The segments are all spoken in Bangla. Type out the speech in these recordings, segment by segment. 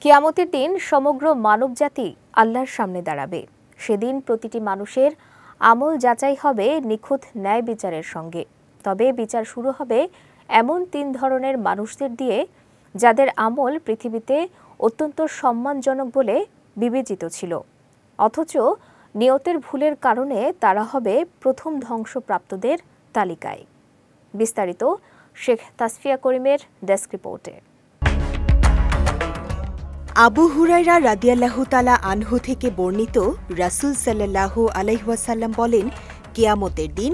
কিয়ামতের দিন সমগ্র মানবজাতি আল্লাহর সামনে দাঁড়াবে। সেদিন প্রতিটি মানুষের আমল যাচাই হবে নিখুঁত ন্যায় বিচারের সঙ্গে। তবে বিচার শুরু হবে এমন ৩ ধরনের মানুষদের দিয়ে যাদের আমল পৃথিবীতে অত্যন্ত সম্মানজনক বলে বিবেচিত ছিল, অথচ নিয়তের ভুলের কারণে তারা হবে প্রথম ধ্বংসপ্রাপ্তদের তালিকায়। বিস্তারিত শেখ তাসফিয়া করিমের ডেস্ক রিপোর্টে। আবু হুরায়রা রাদিয়াল্লাহু তাআলা আনহু থেকে বর্ণিত, রাসূল সাল্লাল্লাহু আলাইহি ওয়াসাল্লাম বলেন, কিয়ামতের দিন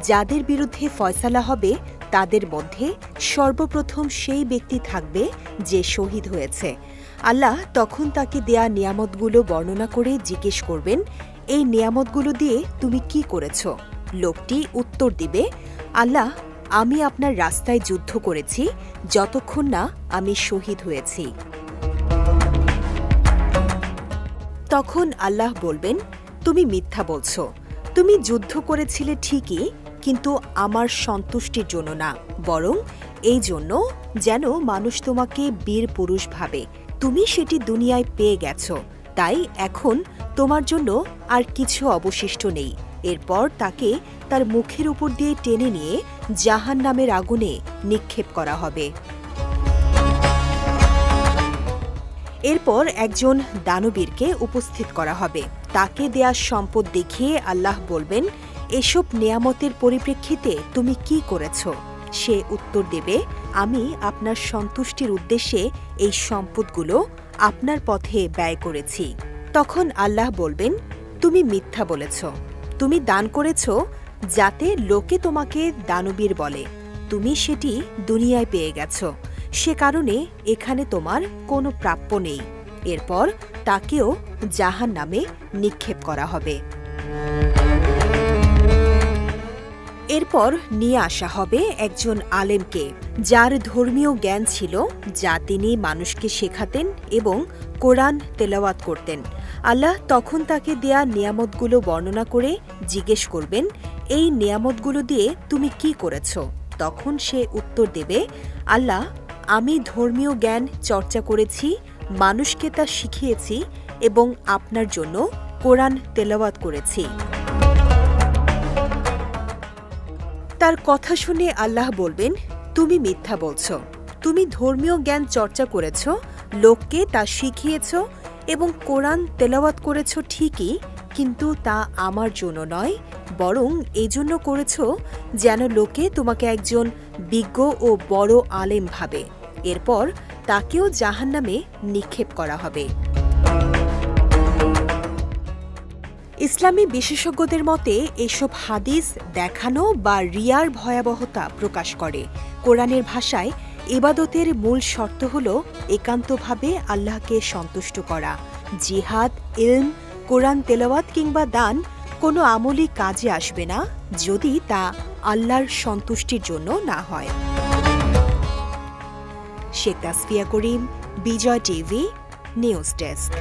যাদের বিরুদ্ধে ফয়সালা হবে তাদের মধ্যে সর্বপ্রথম সেই ব্যক্তি থাকবে যে শহীদ হয়েছে। আল্লাহ তখন তাকে দেয়া নিয়ামতগুলো বর্ণনা করে জিজ্ঞেস করবেন, এই নিয়ামতগুলো দিয়ে তুমি কি করেছ? লোকটি উত্তর দিবে, আল্লাহ, আমি আপনার রাস্তায় যুদ্ধ করেছি যতক্ষণ না আমি শহীদ হয়েছি। তখন আল্লাহ বলবেন, তুমি মিথ্যা বলছ। তুমি যুদ্ধ করেছিলে ঠিকই, কিন্তু আমার সন্তুষ্টির জন্য না, বরং এই জন্য যেন মানুষ তোমাকে বীর পুরুষ ভাবে। তুমি সেটি দুনিয়ায় পেয়ে গেছ, তাই এখন তোমার জন্য আর কিছু অবশিষ্ট নেই। এরপর তাকে তার মুখের উপর দিয়ে টেনে নিয়ে জাহান্নামের আগুনে নিক্ষেপ করা হবে। এরপর একজন দানবীরকে উপস্থিত করা হবে। তাকে দেয়া সম্পদ দেখিয়ে আল্লাহ বলবেন, এসব নেয়ামতের পরিপ্রেক্ষিতে তুমি কি করেছ? সে উত্তর দেবে, আমি আপনার সন্তুষ্টির উদ্দেশ্যে এই সম্পদগুলো আপনার পথে ব্যয় করেছি। তখন আল্লাহ বলবেন, তুমি মিথ্যা বলেছ। তুমি দান করেছ যাতে লোকে তোমাকে দানবীর বলে। তুমি সেটি দুনিয়ায় পেয়ে গেছ, সে কারণে এখানে তোমার কোনো প্রাপ্য নেই। এরপর তাকেও জাহান্নামে নিক্ষেপ করা হবে। এরপর নিয়ে আসা হবে একজন আলেমকে, যার ধর্মীয় জ্ঞান ছিল, যা তিনি মানুষকে শেখাতেন এবং কোরআন তেলাওয়াত করতেন। আল্লাহ তখন তাকে দেয়া নিয়ামতগুলো বর্ণনা করে জিজ্ঞেস করবেন, এই নিয়ামতগুলো দিয়ে তুমি কি করেছ? তখন সে উত্তর দেবে, আল্লাহ, আমি ধর্মীয় জ্ঞান চর্চা করেছি, মানুষকে তা শিখিয়েছি এবং আপনার জন্য কোরআন তেলাওয়াত করেছি। তার কথা শুনে আল্লাহ বলবেন, তুমি মিথ্যা বলছ। তুমি ধর্মীয় জ্ঞান চর্চা করেছ, লোককে তা শিখিয়েছ এবং কোরআন তেলাওয়াত করেছ ঠিকই, কিন্তু তা আমার জন্য নয়, বরং এই জন্য করেছ যেন লোকে তোমাকে একজন বিজ্ঞ ও বড় আলেম ভাবে। এরপর তাকেও জাহান্নামে নিক্ষেপ করা হবে। ইসলামী বিশেষজ্ঞদের মতে এসব হাদিস দেখানো বা রিয়ার ভয়াবহতা প্রকাশ করে। কোরআনের ভাষায় ইবাদতের মূল শর্ত হল একান্তভাবে আল্লাহকে সন্তুষ্ট করা। জিহাদ, ইলম, কোরআন তেলাওয়াত কিংবা দান কোনো আমলি কাজে আসবে না যদি তা আল্লাহর সন্তুষ্টির জন্য না হয়। শেখ তাসফিয়া করিম, বিজয় টিভি, নিউজ ডেস্ক।